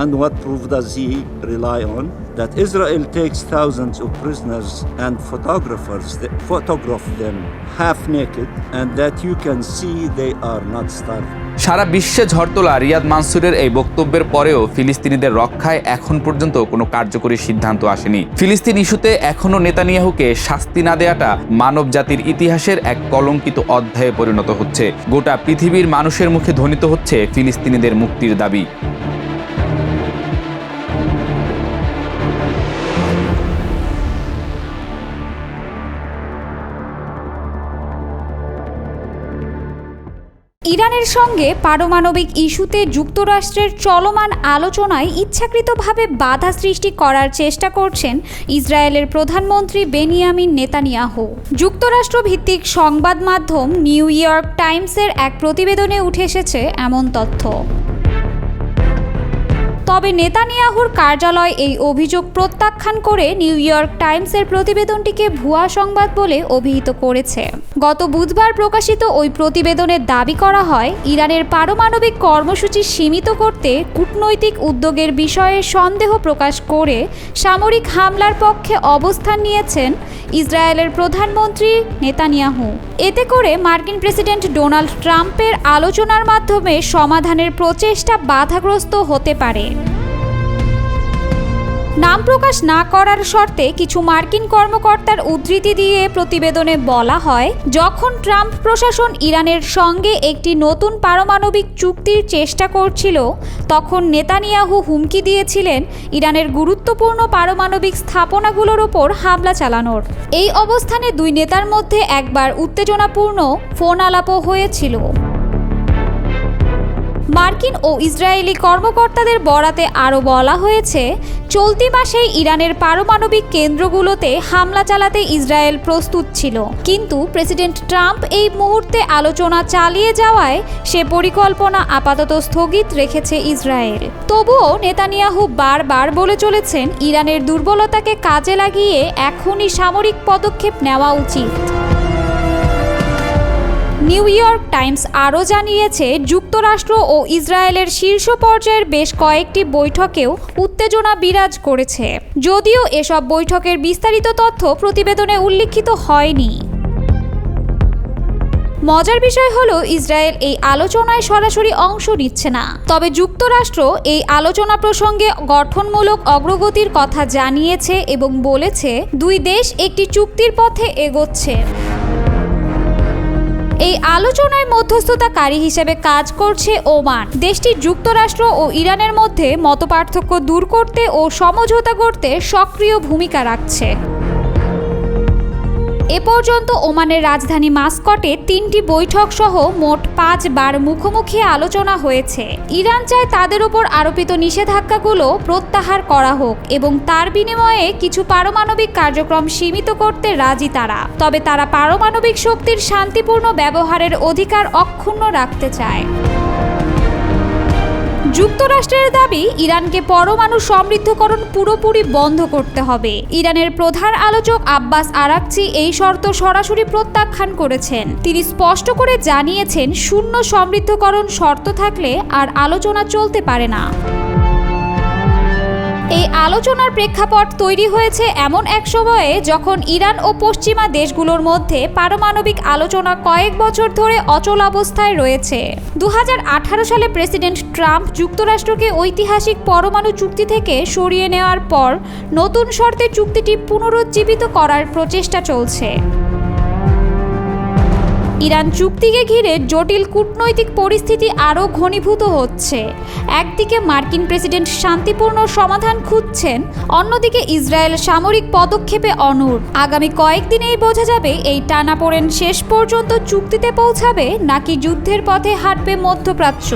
And what proof does he rely on? That Israel takes thousands of prisoners and photographers that photograph them half naked, and that you can see they are not starving. সারা বিশ্বে ঝড় তোলা রিয়াদ মানসুরের এই বক্তব্যের পরেও ফিলিস্তিনিদের রক্ষায় এখন পর্যন্ত কোনো কার্যকরী সিদ্ধান্ত আসেনি। ফিলিস্তিন ইস্যুতে এখনও নেতানিয়াহুকে শাস্তি না দেওয়াটা মানব জাতির ইতিহাসের এক কলঙ্কিত অধ্যায়ে পরিণত হচ্ছে। গোটা পৃথিবীর মানুষের মুখে ধ্বনিত হচ্ছে ফিলিস্তিনিদের মুক্তির দাবি। ইরানের সঙ্গে পারমাণবিক ইস্যুতে যুক্তরাষ্ট্রের চলমান আলোচনায় ইচ্ছাকৃতভাবে বাধা সৃষ্টি করার চেষ্টা করছেন ইসরায়েলের প্রধানমন্ত্রী বেনিয়ামিন নেতানিয়াহু। যুক্তরাষ্ট্র ভিত্তিক সংবাদ মাধ্যম নিউ ইয়র্ক টাইমসের এক প্রতিবেদনে উঠে এসেছে এমন তথ্য। তবে নেতানিয়াহুর কার্যালয় এই অভিযোগ প্রত্যাখ্যান করে নিউ ইয়র্ক টাইমসের প্রতিবেদনটিকে ভুয়া সংবাদ বলে অভিহিত করেছে। গত বুধবার প্রকাশিত ওই প্রতিবেদনে দাবি করা হয়, ইরানের পারমাণবিক কর্মসূচি সীমিত করতে কূটনৈতিক উদ্যোগের বিষয়ে সন্দেহ প্রকাশ করে সামরিক হামলার পক্ষে অবস্থান নিয়েছেন ইসরায়েলের প্রধানমন্ত্রী নেতানিয়াহু। এতে করে মার্কিন প্রেসিডেন্ট ডোনাল্ড ট্রাম্পের আলোচনার মাধ্যমে সমাধানের প্রচেষ্টা বাধাগ্রস্ত হতে পারে। নাম প্রকাশ না করার শর্তে কিছু মার্কিন কর্মকর্তার উদ্ধৃতি দিয়ে প্রতিবেদনে বলা হয়, যখন ট্রাম্প প্রশাসন ইরানের সঙ্গে একটি নতুন পারমাণবিক চুক্তির চেষ্টা করছিল, তখন নেতানিয়াহু হুমকি দিয়েছিলেন ইরানের গুরুত্বপূর্ণ পারমাণবিক স্থাপনাগুলোর ওপর হামলা চালানোর। এই অবস্থানে দুই নেতার মধ্যে একবার উত্তেজনাপূর্ণ ফোন আলাপও হয়েছিল। মার্কিন ও ইসরায়েলি কর্মকর্তাদের বরাতে আরও বলা হয়েছে, চলতি মাসেই ইরানের পারমাণবিক কেন্দ্রগুলোতে হামলা চালাতে ইসরায়েল প্রস্তুত ছিল, কিন্তু প্রেসিডেন্ট ট্রাম্প এই মুহূর্তে আলোচনা চালিয়ে যাওয়ায় সে পরিকল্পনা আপাতত স্থগিত রেখেছে ইসরায়েল। তবুও নেতানিয়াহু বারবার বলে চলেছেন, ইরানের দুর্বলতাকে কাজে লাগিয়ে এখনই সামরিক পদক্ষেপ নেওয়া উচিত। নিউ ইয়র্ক টাইমস আরও জানিয়েছে, যুক্তরাষ্ট্র ও ইসরায়েলের শীর্ষ পর্যায়ের বেশ কয়েকটি বৈঠকেও উত্তেজনা বিরাজ করেছে, যদিও এসব বৈঠকের বিস্তারিত তথ্য প্রতিবেদনে উল্লিখিত হয়নি। মজার বিষয় হলো, ইসরায়েল এই আলোচনায় সরাসরি অংশ নিচ্ছে না, তবে যুক্তরাষ্ট্র এই আলোচনা প্রসঙ্গে গঠনমূলক অগ্রগতির কথা জানিয়েছে এবং বলেছে দুই দেশ একটি চুক্তির পথে এগোচ্ছে। এই আলোচনায় মধ্যস্থতাকারী হিসেবে কাজ করছে ওমান। দেশটি যুক্তরাষ্ট্র ও ইরানের মধ্যে মতপার্থক্য দূর করতে ও সমঝোতা করতে সক্রিয় ভূমিকা রাখছে। এ পর্যন্ত ওমানের রাজধানী মাস্কটে 3টি বৈঠক সহ মোট 5 বার মুখোমুখি আলোচনা হয়েছে। ইরান চায় তাদের উপর আরোপিত নিষেধাজ্ঞাগুলো প্রত্যাহার করা হোক এবং তার বিনিময়ে কিছু পারমাণবিক কার্যক্রম সীমিত করতে রাজি তারা। তবে তারা পারমাণবিক শক্তির শান্তিপূর্ণ ব্যবহারের অধিকার অক্ষুণ্ণ রাখতে চায়। যুক্তরাষ্ট্রের দাবি, ইরানকে পরমাণু সমৃদ্ধকরণ পুরোপুরি বন্ধ করতে হবে। ইরানের প্রধান আলোচক আব্বাস আরাকচি এই শর্ত সরাসরি প্রত্যাখ্যান করেছেন। তিনি স্পষ্ট করে জানিয়েছেন, শূন্য সমৃদ্ধকরণ শর্ত থাকলে আর আলোচনা চলতে পারে না। এই আলোচনার প্রেক্ষাপট তৈরি হয়েছে এমন এক সময়ে যখন ইরান ও পশ্চিমা দেশগুলোর মধ্যে পারমাণবিক আলোচনা কয়েক বছর ধরে অচল অবস্থায় রয়েছে। 2018 সালে প্রেসিডেন্ট ট্রাম্প যুক্তরাষ্ট্রকে ঐতিহাসিক পরমাণু চুক্তি থেকে সরিয়ে নেওয়ার পর নতুন শর্তে চুক্তিটি পুনরুজ্জীবিত করার প্রচেষ্টা চলছে। ইরান চুক্তিকে ঘিরে জটিল কূটনৈতিক পরিস্থিতি আরও ঘনীভূত হচ্ছে। একদিকে মার্কিন প্রেসিডেন্ট শান্তিপূর্ণ সমাধান খুঁজছেন, অন্যদিকে ইসরায়েল সামরিক পদক্ষেপে অনড়। আগামী কয়েকদিনেই বোঝা যাবে এই টানাপোড়েন শেষ পর্যন্ত চুক্তিতে পৌঁছাবে নাকি যুদ্ধের পথে হাঁটবে মধ্যপ্রাচ্য।